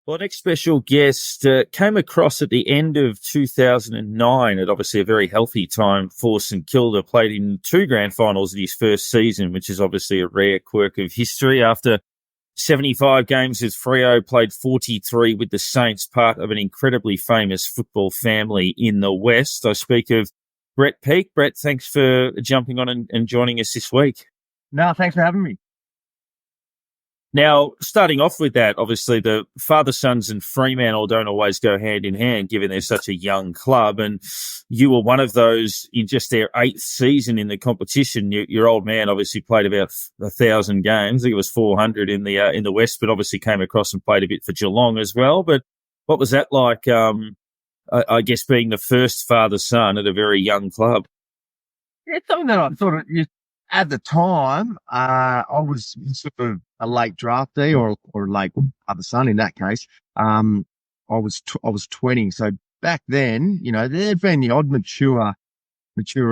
Well, next special guest came across at the end of 2009 at obviously a very healthy time for St Kilda, played in 2 grand finals in his first season, which is obviously a rare quirk of history. After 75 games with Freo, played 43 with the Saints, part of an incredibly famous football family in the West. I speak of Brett Peake. Brett, thanks for jumping on and joining us this week. No, thanks for having me. Now, starting off with that, obviously the father-sons and Fremantle don't always go hand in hand, given they're such a young club. And you were one of those in just their 8th season in the competition. Your old man obviously played about 1,000 games. I think it was 400 in the West, but obviously came across and played a bit for Geelong as well. But what was that like, I guess, being the first father-son at a very young club? It's something that I thought at the time, I was sort of a late draftee or late other son in that case. I was 20. So back then, there'd been the odd mature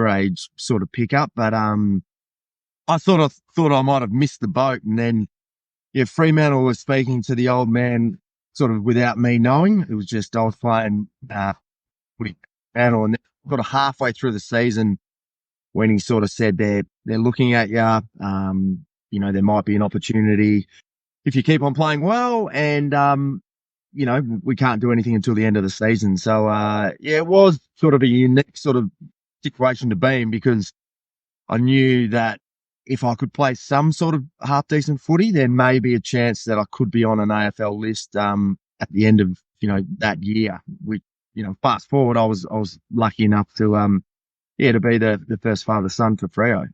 age sort of pickup, but, I thought I might have missed the boat. And then, Fremantle was speaking to the old man sort of without me knowing. It was just, I was playing, with Fremantle, and sort of halfway through the season, when he sort of said they're looking at you, there might be an opportunity if you keep on playing well, and we can't do anything until the end of the season. So it was sort of a unique sort of situation to be in, because I knew that if I could play some sort of half decent footy, there may be a chance that I could be on an AFL list at the end of that year. Which fast forward, I was lucky enough to to be the first father-son for Freo.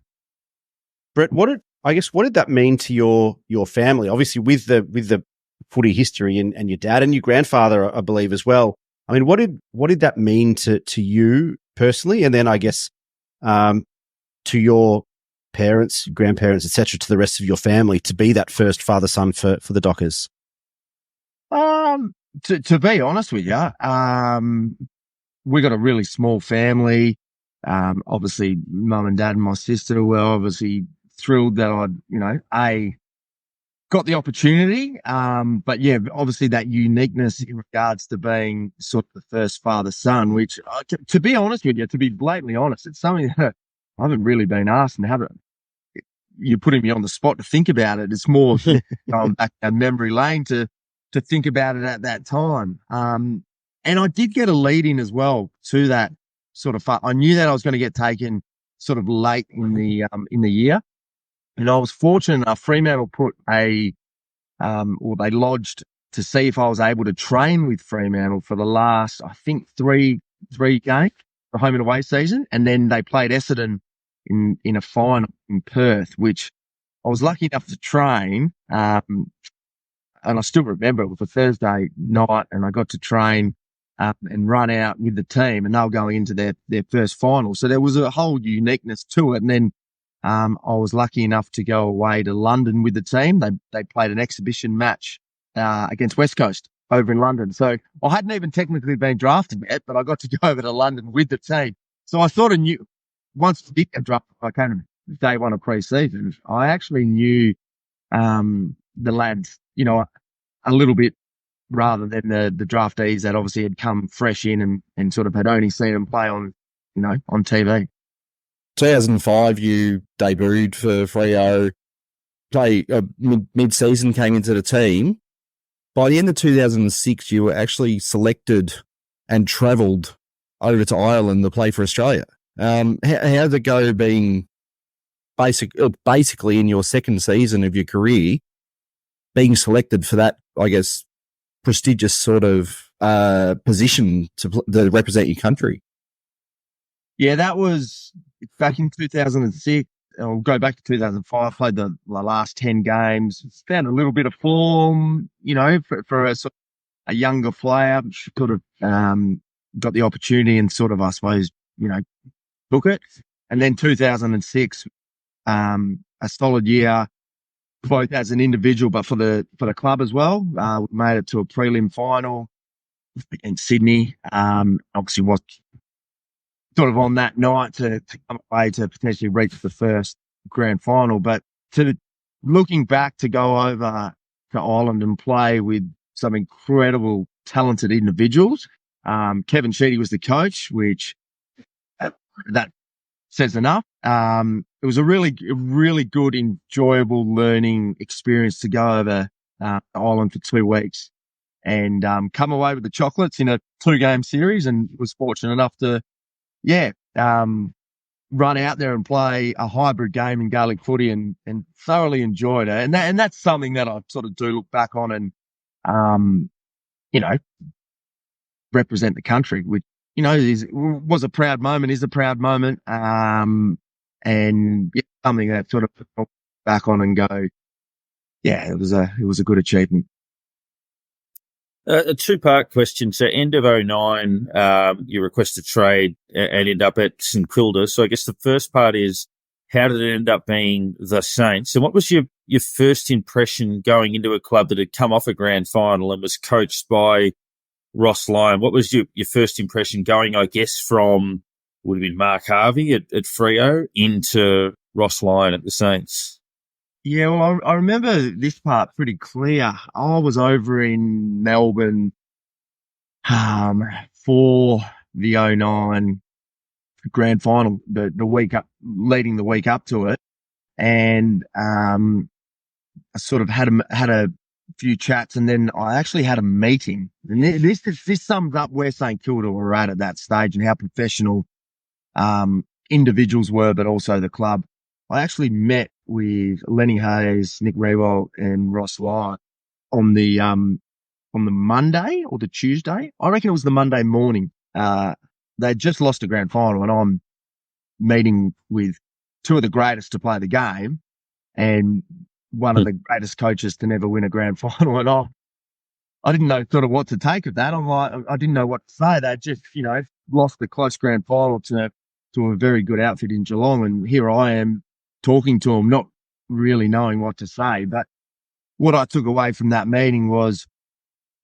Brett, what did that mean to your family? Obviously, with the footy history and your dad and your grandfather, I believe, as well. I mean, what did that mean to you personally, and then I guess to your parents, grandparents, etc., to the rest of your family, to be that first father-son for the Dockers? To be honest with you, we got a really small family. Obviously mum and dad and my sister were obviously thrilled that I'd, got the opportunity. But yeah, obviously that uniqueness in regards to being sort of the first father-son, which to be honest with you, to be blatantly honest, it's something that I haven't really been asked, and you're putting me on the spot to think about it. It's more going back down memory lane to think about it at that time. And I did get a lead in as well to that sort of I knew that I was going to get taken sort of late in the year, and I was fortunate enough. Fremantle put they lodged to see if I was able to train with Fremantle for the last, I think, three games, the home and away season, and then they played Essendon in a final in Perth, which I was lucky enough to train. And I still remember it was a Thursday night, and I got to train and run out with the team, and they were going into their first final. So there was a whole uniqueness to it. And then I was lucky enough to go away to London with the team. They played an exhibition match against West Coast over in London. So I hadn't even technically been drafted yet, but I got to go over to London with the team. So I sort of knew, once I did get drafted, I came to day one of pre-season, I actually knew the lads, a little bit, rather than the draftees that obviously had come fresh in and sort of had only seen them play on TV. 2005, you debuted for Freo, mid-season, came into the tew. By the end of 2006, you were actually selected and travelled over to Ireland to play for Australia. How did it go being basically in your second season of your career, being selected for that, I guess, prestigious sort of position to represent your country? Yeah, that was back in 2006. I'll go back to 2005. Played the last 10 games. Found a little bit of form, for a sort of a younger player. Sort of got the opportunity and sort of, I suppose, took it. And then 2006, a solid year, both as an individual, but for the club as well. We made it to a prelim final in Sydney. Obviously was sort of on that night to come away to potentially reach the first grand final. But looking back to go over to Ireland and play with some incredible, talented individuals. Kevin Sheedy was the coach, which that says enough. It was a really good, enjoyable learning experience to go over Ireland for 2 weeks and come away with the chocolates in a 2-game series, and was fortunate enough to, run out there and play a hybrid game in Gaelic footy and thoroughly enjoyed it. And that's something that I sort of do look back on and, represent the country, which, was a proud moment, is a proud moment. And something that sort of look back on and go, it was a good achievement. A 2-part question. So end of 09, you requested trade and end up at St Kilda. So I guess the first part is, how did it end up being the Saints? And what was your first impression going into a club that had come off a grand final and was coached by Ross Lyon? What was your first impression going, I guess, from, would have been Mark Harvey at Freo into Ross Lyon at the Saints? Yeah, well, I remember this part pretty clear. I was over in Melbourne for the 09 grand final, the week up, leading the week up to it, and I sort of had a few chats, and then I actually had a meeting. And this sums up where St Kilda were at that stage and how professional individuals were, but also the club. I actually met with Lenny Hayes, Nick Riewoldt, and Ross Lyon on the Monday or the Tuesday. I reckon it was the Monday morning. They'd just lost a grand final, and I'm meeting with 2 of the greatest to play the game and one of the greatest coaches to never win a grand final. And I didn't know sort of what to take of that. I didn't know what to say. They just, lost the close grand final to a very good outfit in Geelong. And here I am talking to them, not really knowing what to say. But what I took away from that meeting was,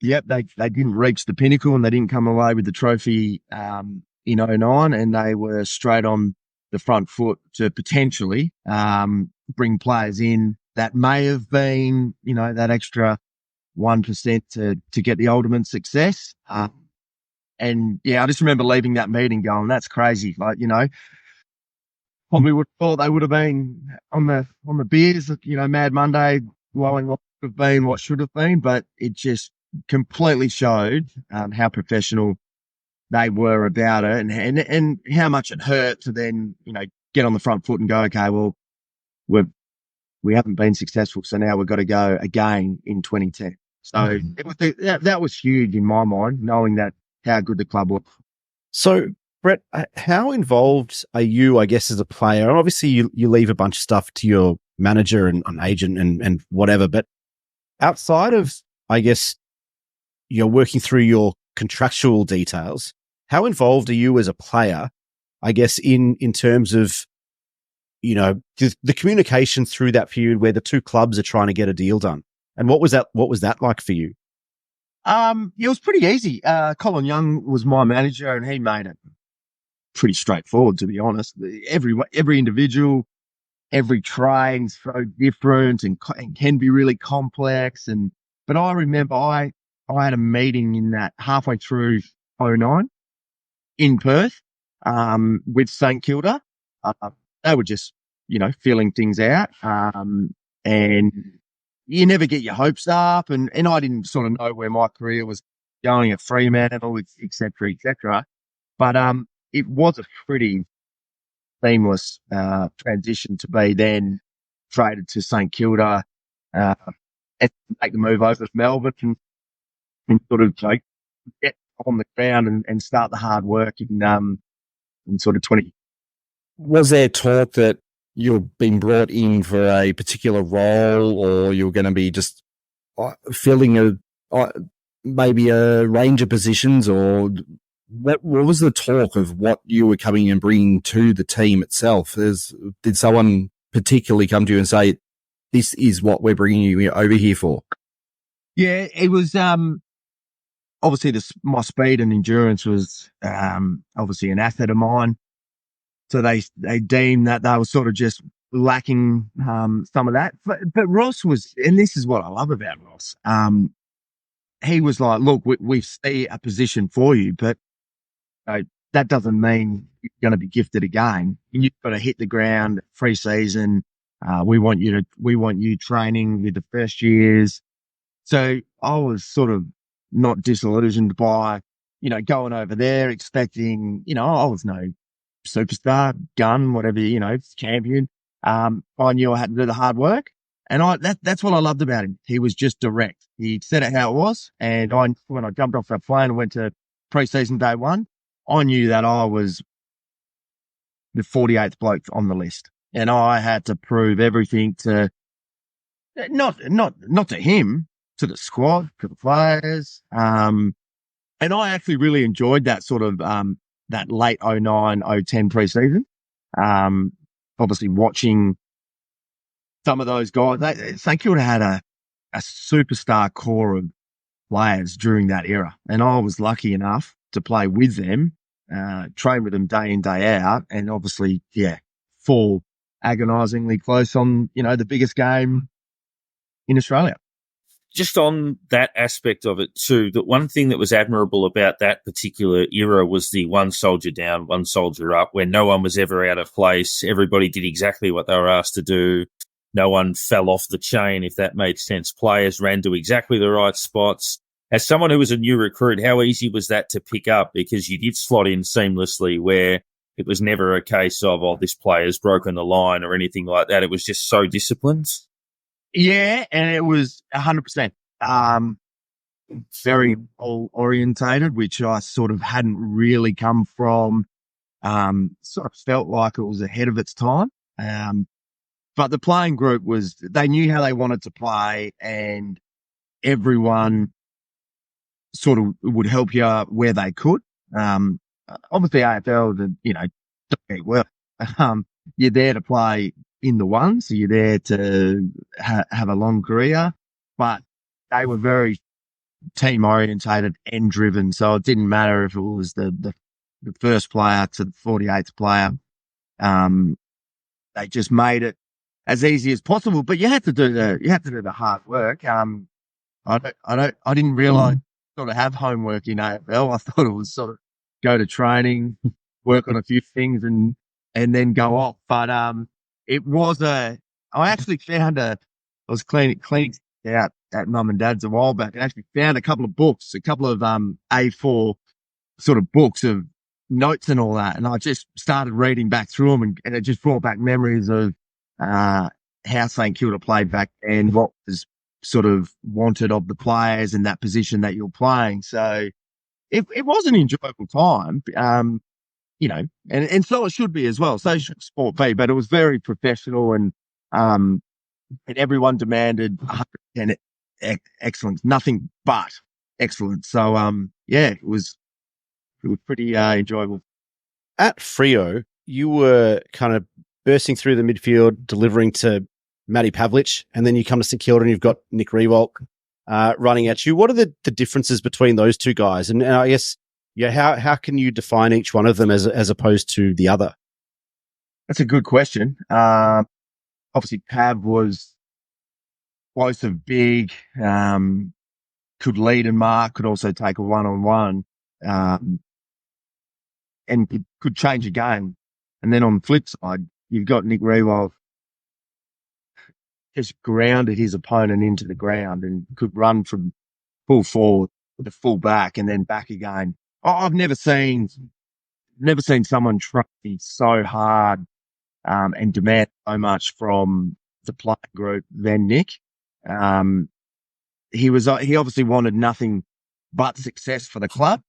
they didn't reach the pinnacle and they didn't come away with the trophy in 09, and they were straight on the front foot to potentially bring players in that may have been, that extra 1% to get the ultimate success. And I just remember leaving that meeting going, that's crazy. Like, probably would have thought they would have been on the beers, Mad Monday, blowing what could have been, what should have been, but it just completely showed how professional they were about it, and how much it hurt to then, get on the front foot and go, okay, well, we haven't been successful, so now we've got to go again in 2010. So that was huge in my mind, knowing that how good the club was. So, Brett, how involved are you, I guess, as a player? Obviously, you leave a bunch of stuff to your manager and agent and whatever, but outside of, I guess, you're working through your contractual details, how involved are you as a player, I guess, in terms of, the communication through that period where the 2 clubs are trying to get a deal done? And what was that like for you? It was pretty easy. Colin Young was my manager, and he made it pretty straightforward, to be honest. Every individual, every trade's so different and can be really complex. But I remember I had a meeting in that halfway through 09 in Perth, with St Kilda. They were just, feeling things out. And you never get your hopes up. And I didn't sort of know where my career was going at Fremantle, et cetera, et cetera. But, it was a pretty seamless, transition to be then traded to St Kilda, and make the move over to Melbourne and sort of get on the ground and start the hard work in sort of 20. Was there talk that you've been brought in for a particular role, or you're going to be just filling maybe a range of positions, or what was the talk of what you were coming and bringing to the team itself? Did someone particularly come to you and say, this is what we're bringing you over here for? Yeah, it was, obviously my speed and endurance was, obviously an asset of mine. So they deemed that they were sort of just lacking, some of that. But Ross was, and this is what I love about Ross. he was like, look, we see a position for you, but that doesn't mean you're going to be gifted a game. You've got to hit the ground pre-season. We want you training with the first years. So I was sort of not disillusioned by, going over there expecting, I was no superstar, gun, whatever, champion. I knew I had to do the hard work. And that's what I loved about him. He was just direct. He said it how it was. And when I jumped off that plane and went to pre-season day one, I knew that I was the 48th bloke on the list. And I had to prove everything to, not to him, to the squad, to the players. And I actually really enjoyed that sort of, that late 09, 010 pre-season. Obviously watching some of those guys, St Kilda had a superstar core of players during that era. And I was lucky enough to play with them, train with them day in, day out. And obviously, fall agonisingly close on, the biggest game in Australia. Just on that aspect of it too, the one thing that was admirable about that particular era was the one soldier down, one soldier up, where no one was ever out of place. Everybody did exactly what they were asked to do. No one fell off the chain, if that made sense. Players ran to exactly the right spots. As someone who was a new recruit, how easy was that to pick up? Because you did slot in seamlessly, where it was never a case of, this player's broken the line or anything like that. It was just so disciplined. Yeah, and it was 100%. Very orientated, which I sort of hadn't really come from. Sort of felt like it was ahead of its time. But the playing group they knew how they wanted to play, and everyone sort of would help you where they could. Obviously AFL, don't get well. You're there to play in the one, so you're there to have a long career, but they were very team orientated and driven. So it didn't matter if it was the first player to the 48th player. They just made it as easy as possible, but you had to do the hard work. I didn't realize sort of have homework in AFL. I thought it was sort of go to training, work on a few things and then go off. But, it was I actually found I was cleaning out at mum and dad's a while back and actually found a couple of books, a couple of, A4 sort of books of notes and all that. And I just started reading back through them and it just brought back memories of, how St Kilda played back and what was sort of wanted of the players in that position that you're playing. So it was an enjoyable time. And so it should be as well. So should sport be, but it was very professional and everyone demanded 100% excellence, nothing but excellence. So, it was pretty enjoyable. At Freo, you were kind of bursting through the midfield, delivering to Matthew Pavlich, and then you come to St Kilda and you've got Nick Riewoldt running at you. What are the differences between those two guys? And I guess, how can you define each one of them as opposed to the other? That's a good question. Obviously, Pav was explosive, big, could lead and mark, could also take a one-on-one, and could change a game. And then on the flip side, you've got Nick Riewoldt just grounded his opponent into the ground and could run from full forward to full back and then back again. I've never seen someone try so hard, and demand so much from the playing group than Nick. He obviously wanted nothing but success for the club.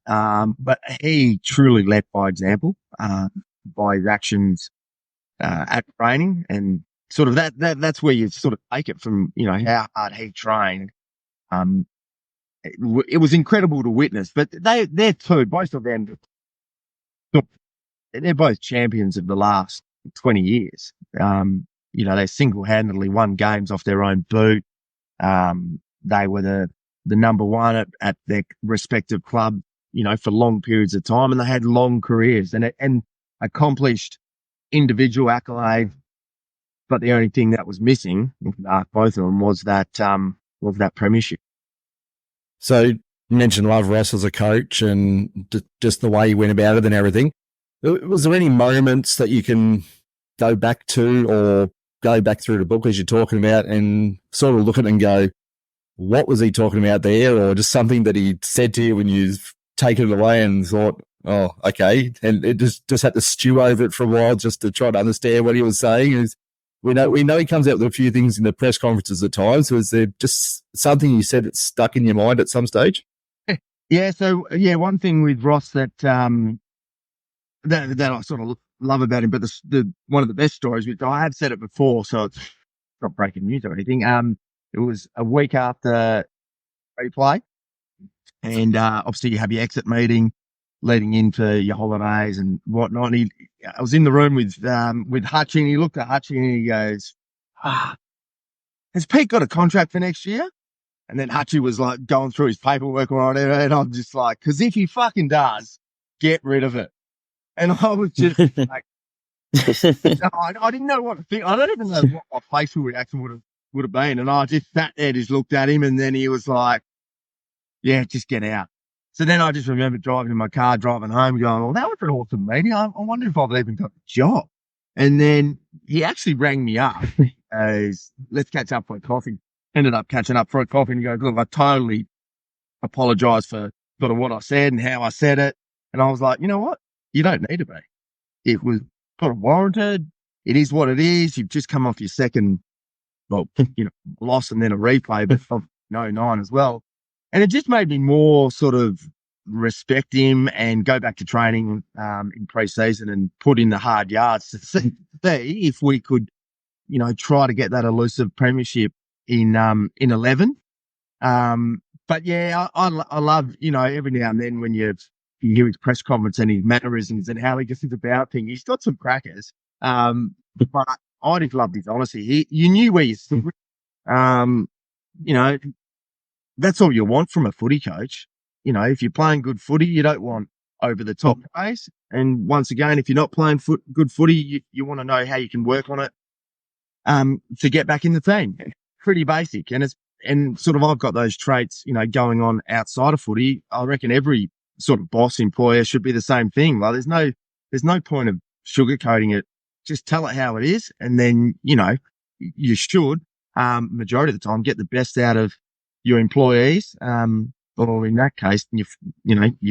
But he truly led by example, by his actions, at training and sort of that's where you sort of take it from, how hard he trained. It was incredible to witness, but they're two, both of them, they're both champions of the last 20 years. They single-handedly won games off their own boot. They were the number one at their respective club, for long periods of time, and they had long careers and accomplished individual accolades. But the only thing that was missing, both of them, was that premiership. So you mentioned love Ross as a coach and just the way he went about it and everything. Was there any moments that you can go back to or go back through the book as you're talking about and sort of look at it and go, what was he talking about there? Or just something that he said to you when you've taken it away and thought, oh, okay. And it just had to stew over it for a while just to try to understand what he was saying. We know he comes out with a few things in the press conferences at times. Was there just something you said that stuck in your mind at some stage? Yeah. So one thing with Ross that I sort of love about him, but the one of the best stories, which I have said it before, so it's not breaking news or anything. It was a week after replay, and obviously you have your exit meeting leading into your holidays and whatnot. And I was in the room with Hutchie, and he looked at Hutchie and he goes, has Peake got a contract for next year? And then Hutchie was like going through his paperwork or whatever, and I'm just like, because if he fucking does, get rid of it. And I was just like, I didn't know what to think. I don't even know what my facial reaction would have been. And I just sat there, just looked at him, and then he was like, yeah, just get out. So then I just remember driving in my car, driving home, going, well, that was an awesome meeting. I wonder if I've even got a job. And then he actually rang me up as, let's catch up for a coffee. Ended up catching up for a coffee, and he goes, look, I totally apologize for sort of what I said and how I said it. And I was like, you know what? You don't need to be. It was sort of warranted. It is what it is. You've just come off your second, loss and then a replay, but of 9 as well. And it just made me more sort of respect him and go back to training in pre-season and put in the hard yards to see if we could, try to get that elusive premiership in 11. But yeah, I love, every now and then when you hear his press conference and his mannerisms and how he just is about things. He's got some crackers. But I just loved his honesty. You knew where you stood. That's all you want from a footy coach. If you're playing good footy, you don't want over the top pace. And once again, if you're not playing good footy, you want to know how you can work on it, to get back in the team. Pretty basic. And sort of, I've got those traits, going on outside of footy. I reckon every sort of boss employer should be the same thing. Like there's no point of sugarcoating it. Just tell it how it is. And then, you should, majority of the time, get the best out of your employees, or in that case, your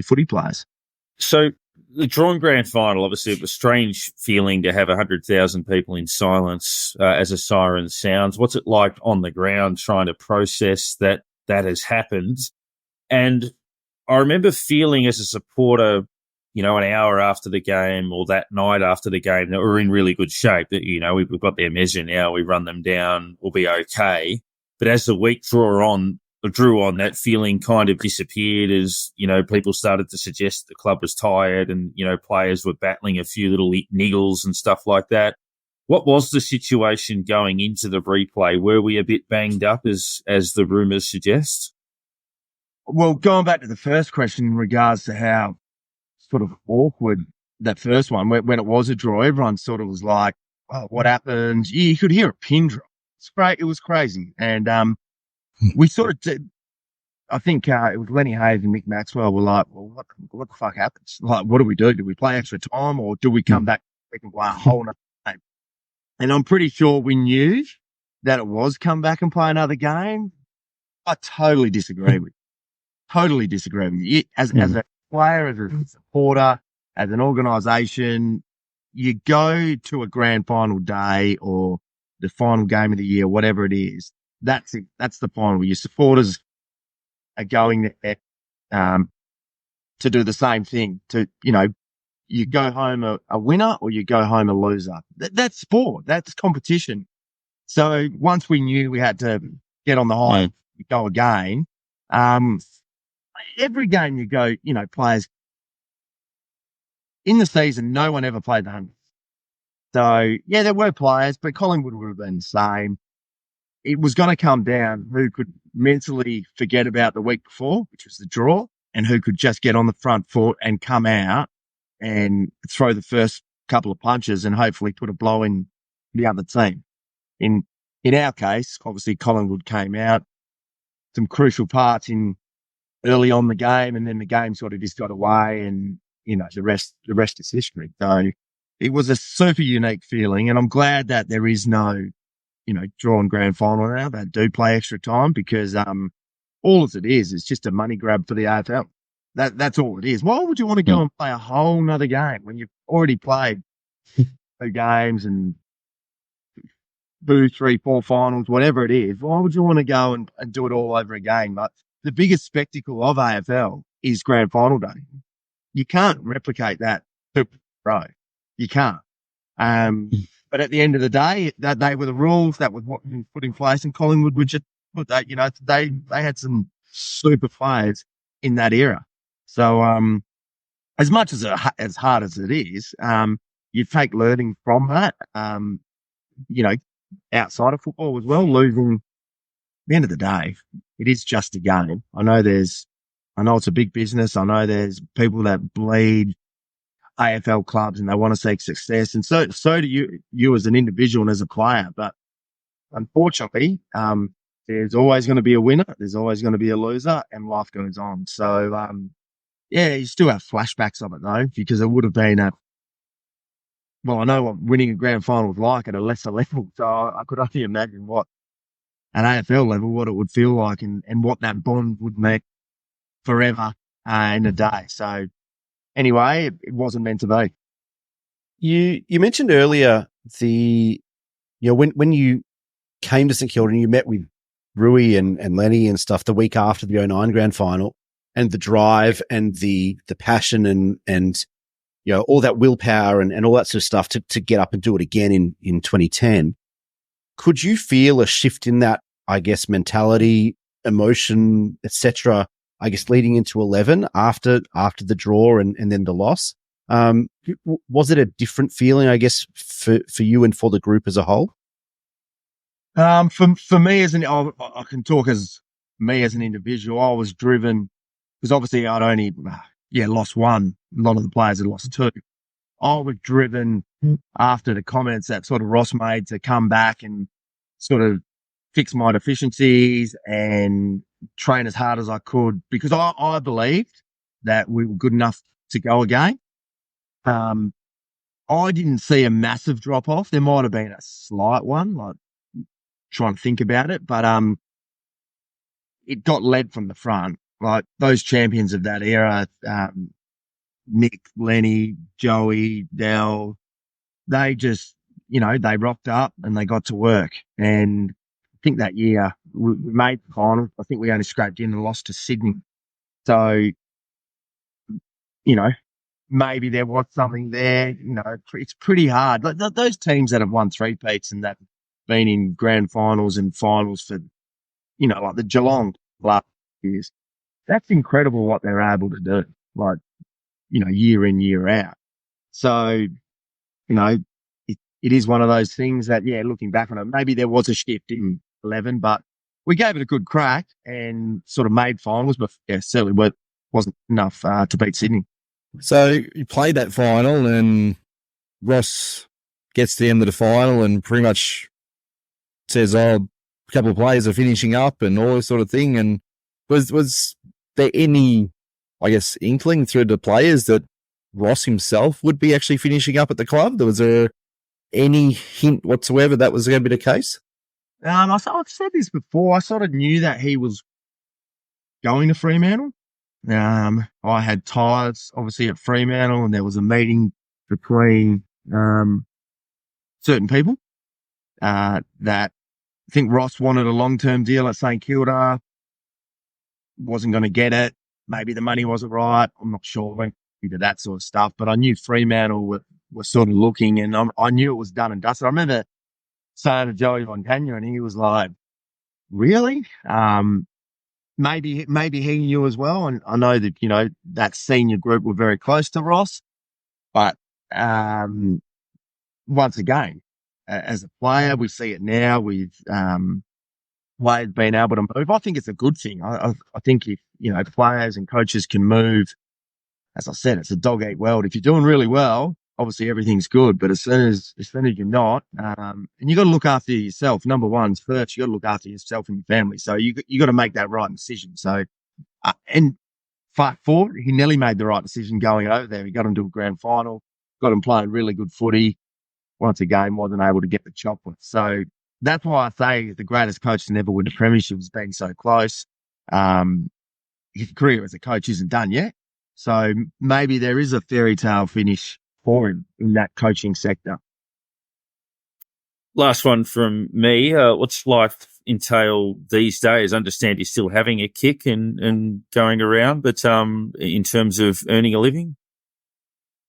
footy players. So the drawn grand final, obviously, it was a strange feeling to have 100,000 people in silence as a siren sounds. What's it like on the ground trying to process that has happened? And I remember feeling as a supporter, an hour after the game or that night after the game that we're in really good shape, that, we've got their measure now, we run them down, we'll be okay. But as the week drew on, that feeling kind of disappeared as, people started to suggest the club was tired and, players were battling a few little niggles and stuff like that. What was the situation going into the replay? Were we a bit banged up as the rumours suggest? Well, going back to the first question in regards to how sort of awkward that first one, when it was a draw, everyone sort of was like, oh, what happened? You could hear a pin drop. It's great. It was crazy. And, we sort of did, I think, it was Lenny Hayes and Nick Maxwell were like, well, what the fuck happens? Like, what do we do? Do we play extra time or do we come back and play a whole other game? And I'm pretty sure we knew that it was come back and play another game. I totally disagree with you. As a player, as a supporter, as an organisation, you go to a grand final day or the final game of the year, whatever it is. That's it. That's the final. Your supporters are going there to do the same thing. You go home a winner or you go home a loser. That's sport. That's competition. So once we knew we had to get on the high, go again. Every game you go, players in the season, no one ever played the 100. So yeah, there were players, but Collingwood would have been the same. It was going to come down who could mentally forget about the week before, which was the draw, and who could just get on the front foot and come out and throw the first couple of punches and hopefully put a blow in the other team. In our case, obviously Collingwood came out, some crucial parts in early on the game, and then the game sort of just got away, and the rest is history. So it was a super unique feeling, and I'm glad that there is no drawn grand final now that do play extra time, because all it is just a money grab for the AFL. That's all it is. Why would you want to go and play a whole nother game when you've already played 2 games and 2, 3, 4 finals, whatever it is? Why would you want to go and do it all over again? But the biggest spectacle of AFL is grand final day. You can't replicate that, bro. You can't. But at the end of the day, that they were the rules that was what was put in place, and Collingwood would just put that. They had some super players in that era. So as much as hard as it is, you take learning from that. Outside of football as well, losing. At the end of the day, it is just a game. I know it's a big business. I know there's people that bleed AFL clubs and they want to see success, and so do you as an individual and as a player. But unfortunately, there's always going to be a winner. There's always going to be a loser, and life goes on. So, you still have flashbacks of it though, because it would have been I know what winning a grand final was like at a lesser level. So I could only imagine what at AFL level, what it would feel like, and what that bond would make forever in a day. So anyway, it wasn't meant to be. You mentioned earlier when you came to St Kilda and you met with Rui and Lenny and stuff the week after the 2009 grand final, and the drive and the passion and all that willpower and all that sort of stuff to get up and do it again in 2010. Could you feel a shift in that, I guess, mentality, emotion, etc., I guess, leading into 11 after the draw and then the loss? Was it a different feeling, I guess, for you and for the group as a whole? For me I can talk as me as an individual. I was driven because obviously I'd only lost 1. A lot of the players had lost 2. I was driven after the comments that sort of Ross made to come back and sort of fix my deficiencies and train as hard as I could, because I believed that we were good enough to go again. I didn't see a massive drop off. There might have been a slight one, like trying to think about it, but it got led from the front. Like those champions of that era, Nick, Lenny, Joey, Dell, they just, they rocked up and they got to work. And I think that year we made the final. I think we only scraped in and lost to Sydney. So, maybe there was something there. It's pretty hard. Like those teams that have won 3-peats and that have been in grand finals and finals for, like the Geelong last years, that's incredible what they're able to do. Like, year in, year out. So, it is one of those things that, looking back on it, maybe there was a shift in 11, but we gave it a good crack and sort of made finals, but certainly wasn't enough to beat Sydney. So you played that final and Ross gets to the end of the final and pretty much says, a couple of players are finishing up and all this sort of thing. And was there any, I guess, inkling through the players that Ross himself would be actually finishing up at the club? Was there any hint whatsoever that was going to be the case? I've said this before. I sort of knew that he was going to Fremantle. I had ties, obviously, at Fremantle, and there was a meeting between certain people that I think Ross wanted a long-term deal at St Kilda, wasn't going to get it. Maybe the money wasn't right. I'm not sure into that sort of stuff, but I knew Fremantle were sort of looking, and I knew it was done and dusted. I remember saying to Joey Montagna, and he was like, really? Maybe he knew as well. And I know that, that senior group were very close to Ross, but, once again, as a player, we see it now with, players being able to move. I think it's a good thing. I think if, players and coaches can move, as I said, it's a dog-eat world. If you're doing really well, obviously everything's good, but as soon as you're not, and you got to look after yourself. Number one's first. You got to look after yourself and your family. So you got to make that right decision. So And fast forward, he nearly made the right decision going over there. He got him to a grand final, got him playing really good footy. Once again, wasn't able to get the chop with. So that's why I say the greatest coach to never win a premiership has been so close. His career as a coach isn't done yet. So maybe there is a fairy tale finish for him in that coaching sector. Last one from me. What's life entail these days? I understand you're still having a kick and going around, but in terms of earning a living?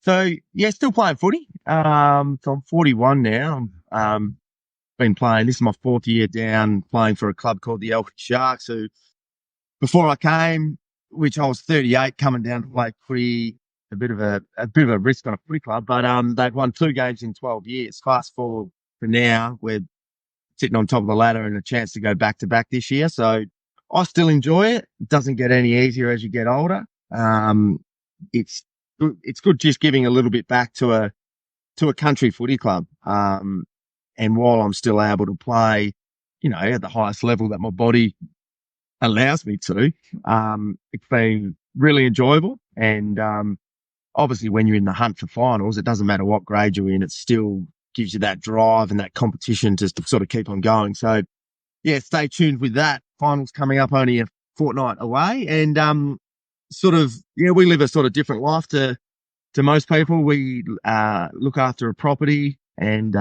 So, yeah, still playing footy. So I'm 41 now. Been playing, this is my 4th year down, playing for a club called the Elfie Sharks, who before I came, which I was 38, coming down to play footy, a bit of a risk on a footy club, but they'd won 2 games in 12 years. Fast forward for now, we're sitting on top of the ladder and a chance to go back to back this year. So I still enjoy it. It doesn't get any easier as you get older. It's good just giving a little bit back to a country footy club. And while I'm still able to play, at the highest level that my body allows me to, it's been really enjoyable. And, obviously when you're in the hunt for finals, it doesn't matter what grade you're in, it still gives you that drive and that competition to sort of keep on going. So yeah, stay tuned with that. Finals coming up only a fortnight away. And, we live a sort of different life to most people. We, look after a property and,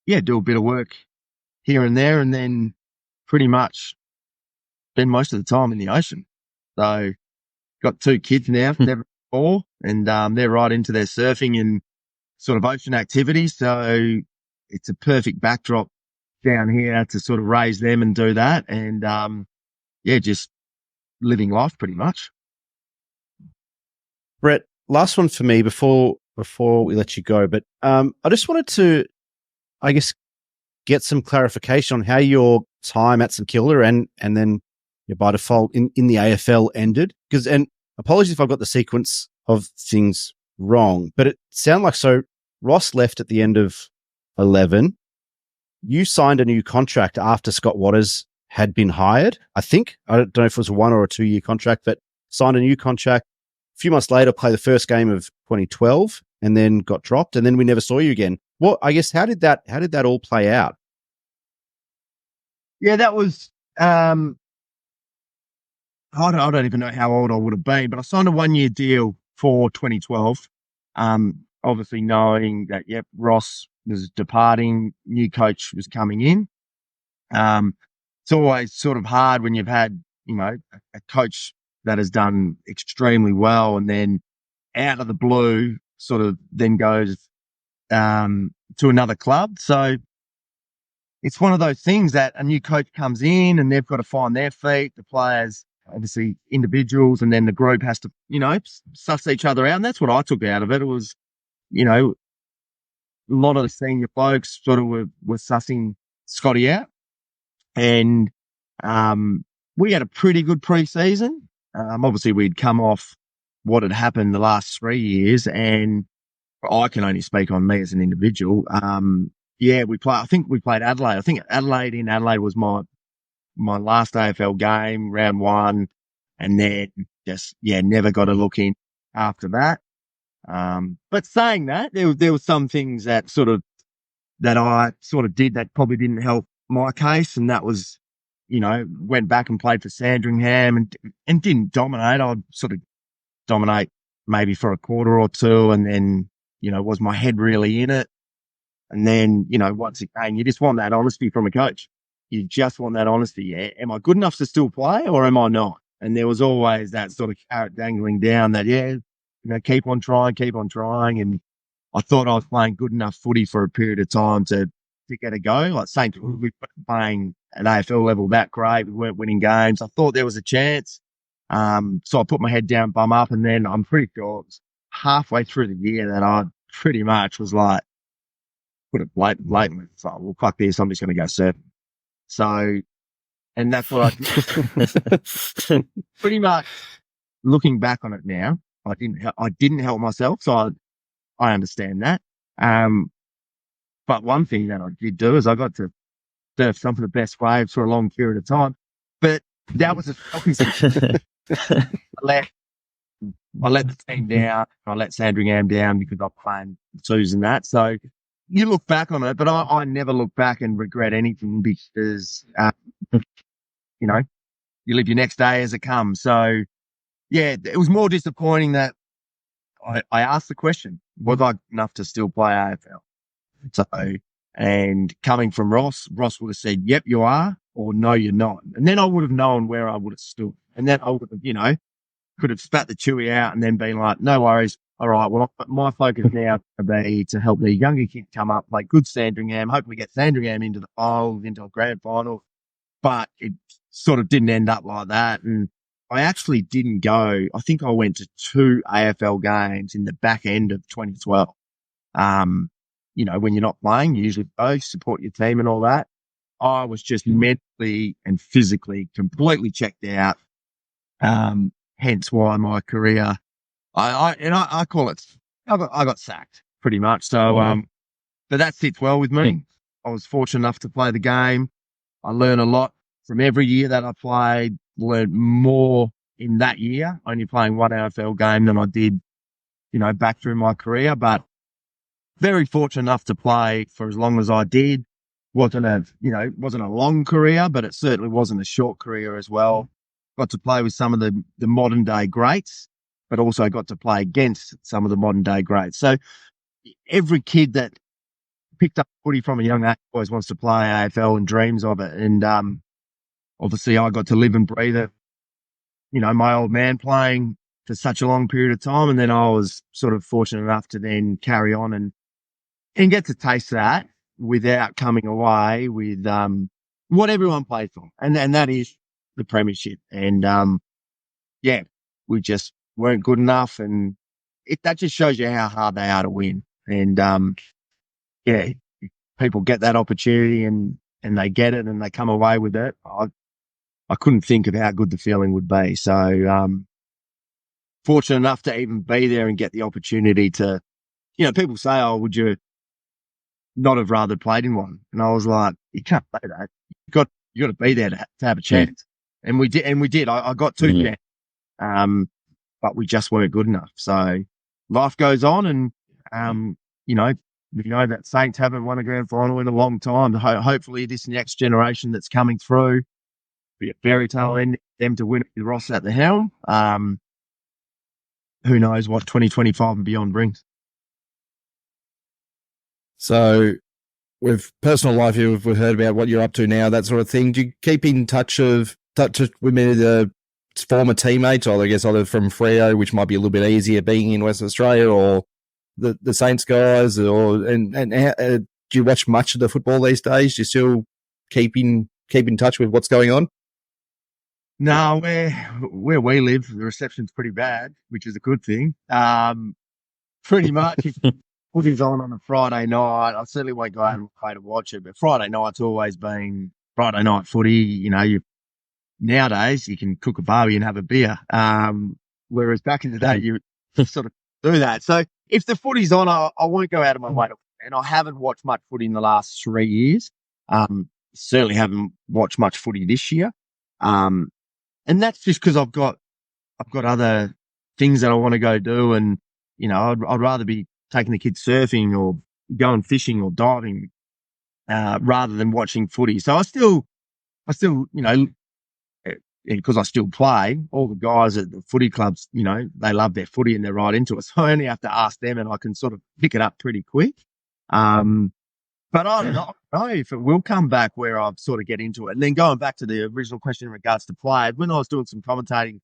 do a bit of work here and there, and then pretty much spend most of the time in the ocean. So got 2 kids now, 7 and 4, and they're right into their surfing and sort of ocean activities. So it's a perfect backdrop down here to sort of raise them and do that. And just living life pretty much. Brett, last one for me before we let you go. But I just wanted to, I guess, get some clarification on how your time at St Kilda and then by default in the AFL ended. And apologies if I've got the sequence of things wrong, but it sounded like, so Ross left at the end of 11. You signed a new contract after Scott Waters had been hired, I think. I don't know if it was a 1 or a 2 year contract, but signed a new contract. A few months later, played the first game of 2012 and then got dropped, and then we never saw you again. Well, I guess, how did that all play out? Yeah, that was, I don't even know how old I would have been, but I signed a 1 year deal for 2012. Obviously knowing that, Ross was departing, new coach was coming in. It's always sort of hard when you've had, a coach that has done extremely well and then out of the blue sort of then goes, to another club. So it's one of those things that a new coach comes in and they've got to find their feet, the players, obviously individuals, and then the group has to, suss each other out. And that's what I took out of it. It was, a lot of the senior folks sort of were sussing Scotty out. And, we had a pretty good pre-season. Obviously we'd come off what had happened the last 3 years, and I can only speak on me as an individual. I think we played Adelaide. I think Adelaide was my last AFL game, round 1, and then just, never got a look in after that. But saying that, there were some things that I sort of did that probably didn't help my case. And that was, went back and played for Sandringham and didn't dominate. I'd sort of dominate maybe for a quarter or two. And then, was my head really in it? And then, once again, you just want that honesty from a coach. You just want that honesty. Yeah, am I good enough to still play or am I not? And there was always that sort of carrot dangling down that, keep on trying. And I thought I was playing good enough footy for a period of time to get a go. Like St. We were playing at AFL level that great. We weren't winning games. I thought there was a chance. So I put my head down, bum up, and then I'm pretty sure it was halfway through the year that I pretty much was like, put it blatantly. It's like, well, fuck this. I'm just going to go surfing. So, and that's what I did. Pretty much looking back on it now, I didn't help myself. So I understand that. But one thing that I did do is I got to surf some of the best waves for a long period of time. But that was a I let the team down. I let Sandringham down because I played twos and that. So you look back on it, but I never look back and regret anything because, you know, you live your next day as it comes. So yeah, it was more disappointing that I asked the question, was I good enough to still play AFL? So, and coming from Ross would have said, yep, you are, or no, you're not. And then I would have known where I would have stood. And then I would have, could have spat the chewy out and then been like, no worries. All right. Well, my focus now to be to help the younger kids come up, play good Sandringham, hopefully get Sandringham into the finals, into a grand final. But it sort of didn't end up like that. And I actually didn't go. I think I went to 2 AFL games in the back end of 2012. When you're not playing, you usually go support your team and all that. I was just mentally and physically completely checked out. Hence why my career, I call it, I got sacked pretty much. So, but that sits well with me. I was fortunate enough to play the game. I learned a lot from every year that I played, learned more in that year, only playing 1 AFL game than I did, back through my career, but very fortunate enough to play for as long as I did. Wasn't a long career, but it certainly wasn't a short career as well. Got to play with some of the modern day greats, but also got to play against some of the modern day greats. So every kid that picked up footy from a young age always wants to play AFL and dreams of it. And, obviously I got to live and breathe it, my old man playing for such a long period of time. And then I was sort of fortunate enough to then carry on and get to taste that without coming away with, what everyone played for. And that is the premiership. And, we just weren't good enough. And that just shows you how hard they are to win. And, people get that opportunity and they get it and they come away with it. I couldn't think of how good the feeling would be. So, fortunate enough to even be there and get the opportunity to, people say, oh, would you not have rather played in one? And I was like, you can't say that. You got to be there to have a chance. Yeah. And we did. I got 2 chances. But we just weren't good enough. So life goes on and, we know that Saints haven't won a grand final in a long time. Hopefully this next generation that's coming through, be a fairytale and them to win with Ross at the helm. Who knows what 2025 and beyond brings. So with personal life, we've heard about what you're up to now, that sort of thing. Do you keep in touch with many of the former teammates, or I guess either from Freo, which might be a little bit easier being in Western Australia, or the Saints guys, and do you watch much of the football these days? Do you still keep in touch with what's going on? No, where we live, the reception's pretty bad, which is a good thing. Pretty much, if footy's on a Friday night, I certainly won't go out and play to watch it, but Friday night's always been Friday night footy. Nowadays you can cook a barbie and have a beer. Whereas back in the day, you sort of do that. So if the footy's on, I won't go out of my way to, and I haven't watched much footy in the last 3 years. Certainly haven't watched much footy this year. And that's just because I've got other things that I want to go do. And, I'd rather be taking the kids surfing or going fishing or diving, rather than watching footy. So I still, because I still play, all the guys at the footy clubs, they love their footy and they're right into it. So I only have to ask them and I can sort of pick it up pretty quick. But I don't know if it will come back where I've sort of get into it. And then going back to the original question in regards to play, when I was doing some commentating,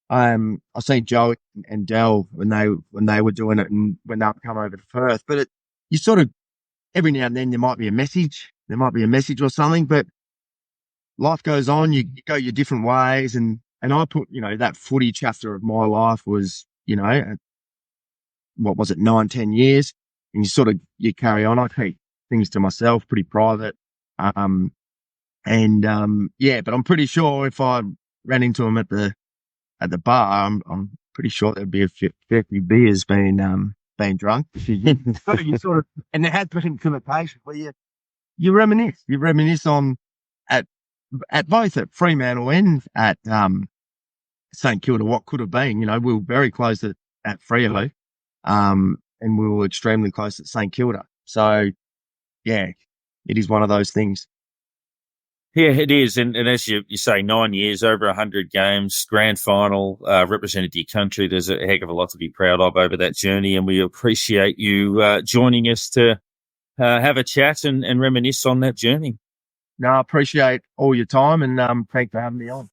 I seen Joe and Dell when they were doing it and when they come over to Perth. But you sort of, every now and then there might be a message or something, but life goes on, you go your different ways. And I put, that footy chapter of my life was, what was it, 9-10 years. And you carry on. I keep things to myself, pretty private. But I'm pretty sure if I ran into him at the bar, I'm pretty sure there'd be a fair few beers being drunk. So you sort of, and there has been some occasions where you reminisce on at at both at Fremantle and at St Kilda, what could have been. You know, we were very close at Freo, and we were extremely close at St Kilda. So, yeah, it is one of those things. Yeah, it is. And as you say, 9 years, over 100 games, grand final, represented your country. There's a heck of a lot to be proud of over that journey. And we appreciate you joining us to have a chat and reminisce on that journey. No, I appreciate all your time, and thanks for having me on.